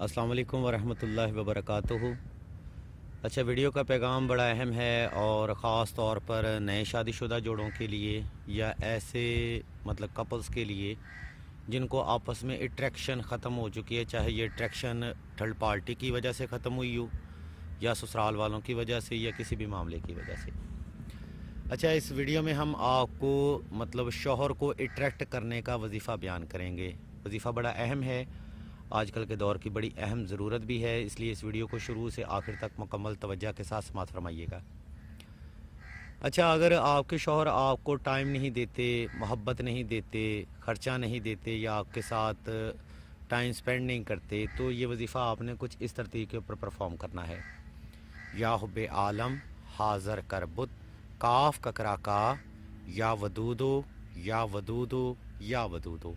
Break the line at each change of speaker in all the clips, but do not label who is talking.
अस्सलाम वालेकुम वरहमतुल्लाहि वबरकातुहू। अच्छा, वीडियो का पैगाम बड़ा अहम है और ख़ास तौर पर नए शादीशुदा जोड़ों के लिए या ऐसे मतलब कपल्स के लिए जिनको आपस में अट्रैक्शन ख़त्म हो चुकी है, चाहे ये अट्रैक्शन थर्ड पार्टी की वजह से ख़त्म हुई हो या ससुराल वालों की वजह से या किसी भी मामले की वजह से। अच्छा, इस वीडियो में हम आपको मतलब शौहर को अट्रैक्ट करने का वजीफ़ा बयान करेंगे। वजीफ़ा बड़ा अहम है, आजकल के दौर की बड़ी अहम ज़रूरत भी है, इसलिए इस वीडियो को शुरू से आखिर तक मुकम्मल तवज्जो के साथ समाअत फरमाइएगा। अच्छा, अगर आपके शौहर आपको टाइम नहीं देते, मोहब्बत नहीं देते, ख़र्चा नहीं देते या आपके साथ टाइम स्पेंड नहीं करते, तो ये वजीफ़ा आपने कुछ इस तरतीब के ऊपर परफॉर्म करना है। या हुब्बे आलम हाज़र कर बुत काफ ककरा का या वदूदो या वदूदो या वदूदो।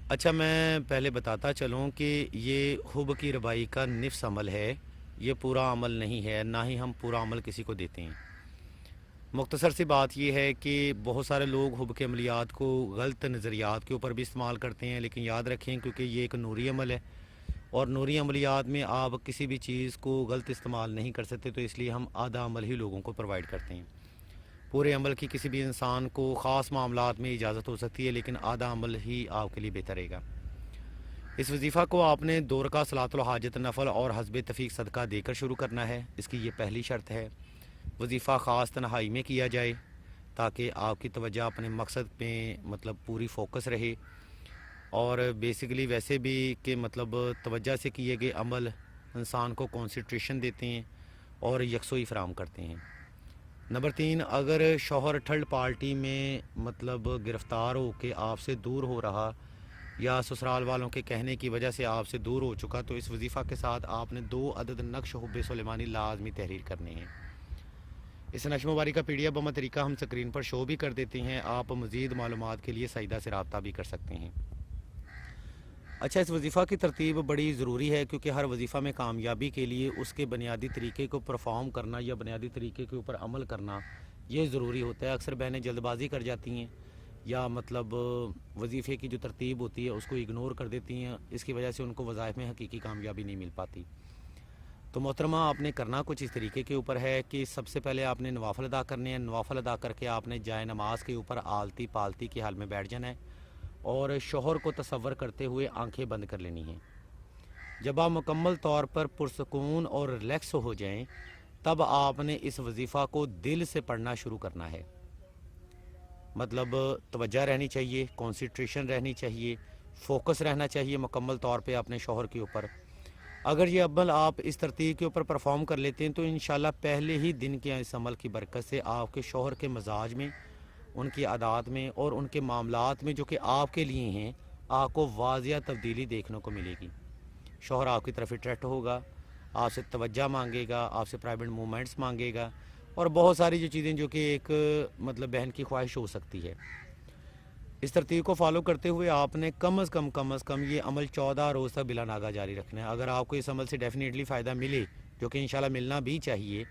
अच्छा, मैं पहले बताता चलूँ कि ये हुब की रबाई का निफ्स अमल है, ये पूरा अमल नहीं है, ना ही हम पूरा अमल किसी को देते हैं। मुख्तसर सी बात यह है कि बहुत सारे लोग हुब के अमलियात को गलत नज़रियात के ऊपर भी इस्तेमाल करते हैं, लेकिन याद रखें क्योंकि ये एक नूरी अमल है और नूरी अमलियात में आप किसी भी चीज़ को गलत इस्तेमाल नहीं कर सकते, तो इसलिए हम आधा अमल ही लोगों को प्रोवाइड करते हैं। पूरे अमल की किसी भी इंसान को ख़ास मामलात में इजाज़त हो सकती है, लेकिन आधा अमल ही आपके लिए बेहतर रहेगा। इस वजीफ़ा को आपने 2 रकात सलातुल हाजत नफल और हस्ब तफ़ीक सदका देकर शुरू करना है। इसकी ये पहली शर्त है। वजीफ़ा ख़ास तन्हाई में किया जाए ताकि आपकी तवज्जो अपने मकसद पे मतलब पूरी फोकस रहे, और बेसिकली वैसे भी कि मतलब तवज्जो से किए गए अमल इंसान को कंसंट्रेशन देते हैं और यकसोई फराहम करते हैं। नंबर 3, अगर शौहर थर्ड पार्टी में मतलब गिरफ़्तार हो के आपसे दूर हो रहा या ससुराल वालों के कहने की वजह से आपसे दूर हो चुका, तो इस वजीफ़ा के साथ आपने 2 अदद नक्श हुब्बे सुलेमानी लाजमी तहरीर करने हैं। इस नक्श मुबारक का PDF बम तरीका हम स्क्रीन पर शो भी कर देते हैं। आप मज़ीद मालूमात के लिए सईदा से रब्ता भी कर सकते हैं। अच्छा, इस वजीफ़ा की तरतीब बड़ी ज़रूरी है क्योंकि हर वजीफ़ा में कामयाबी के लिए उसके बुनियादी तरीके को परफॉर्म करना या बुनियादी तरीके के ऊपर अमल करना ये ज़रूरी होता है। अक्सर बहनें जल्दबाजी कर जाती हैं या मतलब वजीफ़े की जो तरतीब होती है उसको इग्नोर कर देती हैं, इसकी वजह से उनको वज़ाइफ में हकीकी कामयाबी नहीं मिल पाती। तो मोहतरमा, आपने करना कुछ इस तरीके के ऊपर है कि सबसे पहले आपने नवाफ़िल अदा करने हैं। नवाफ़िल अदा करके आपने जाए नमाज के ऊपर आलती पालती के हाल में बैठ जाना है और शौहर को तसव्वुर करते हुए आंखें बंद कर लेनी हैं। जब आप मुकम्मल तौर पर पुरसकून और रिलैक्स हो जाएं, तब आपने इस वजीफ़ा को दिल से पढ़ना शुरू करना है। मतलब तवज्जो रहनी चाहिए, कंसंट्रेशन रहनी चाहिए, फोकस रहना चाहिए मुकम्मल तौर पे अपने शौहर के ऊपर। अगर ये अमल आप इस तरतीब के ऊपर परफॉर्म कर लेते हैं तो इंशाल्लाह पहले ही दिन के इस अमल की बरकत से आपके शौहर के मजाज में, उनकी आदत में और उनके मामलात में जो कि आपके लिए हैं, आपको वाज़िया तब्दीली देखने को मिलेगी। शौहर आपकी तरफ अट्रैक्ट होगा, आपसे तवज्जो मांगेगा, आपसे प्राइवेट मूवमेंट्स मांगेगा और बहुत सारी जो चीज़ें जो कि एक मतलब बहन की ख्वाहिश हो सकती है। इस तरतीब को फॉलो करते हुए आपने कम अज़ कम ये अमल 14 रोज़ तक बिला नागा जारी रखना है। अगर आपको इस अमल से डेफिनेटली फ़ायदा मिले, जो कि इंशाल्लाह मिलना भी चाहिए,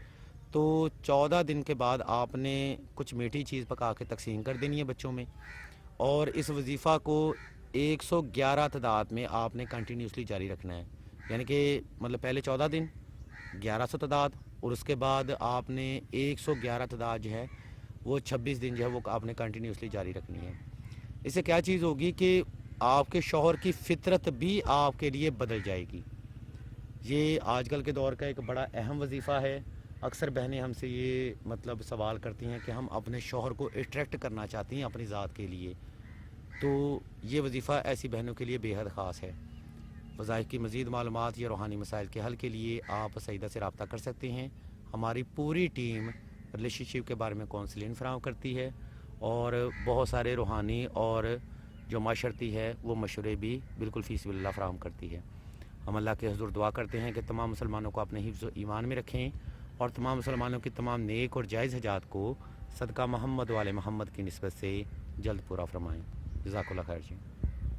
तो 14 दिन के बाद आपने कुछ मीठी चीज़ पका के तकसीम कर देनी है बच्चों में, और इस वजीफ़ा को 111 तादाद में आपने कंटिन्यूसली जारी रखना है। यानी कि मतलब पहले 14 दिन 1100 तादाद और उसके बाद आपने 111 तादाद जो है वो 26 दिन जो है वो आपने कंटिन्यूसली जारी रखनी है। इससे क्या चीज़ होगी कि आपके शौहर की फितरत भी आपके लिए बदल जाएगी। ये आजकल के दौर का एक बड़ा अहम वजीफ़ा है। अक्सर बहनें हमसे ये मतलब सवाल करती हैं कि हम अपने शौहर को अट्रैक्ट करना चाहती हैं अपनी ज़ात के लिए, तो ये वजीफ़ा ऐसी बहनों के लिए बेहद ख़ास है। वज़ाइफ की मज़ीद मालूमात या रूहानी मसाइल के हल के लिए आप सईदा से रब्ता कर सकते हैं। हमारी पूरी टीम रिलेशनशिप के बारे में काउंसलिंग फराहम करती है और बहुत सारे रूहानी और जो माशरती है वो मशवरे भी बिल्कुल फ़ीसिबिल्लाह फराहम करती है। हम अल्लाह के हुज़ूर दुआ करते हैं कि तमाम मुसलमानों को अपने हिफ्ज़ ईमान में रखें और तमाम मुसलमानों की तमाम नेक और जायज़ हजात को सदका मोहम्मद वाले मोहम्मद की निस्बत से जल्द पूरा फरमाएँ। जज़ाकल्लाह खैर जी।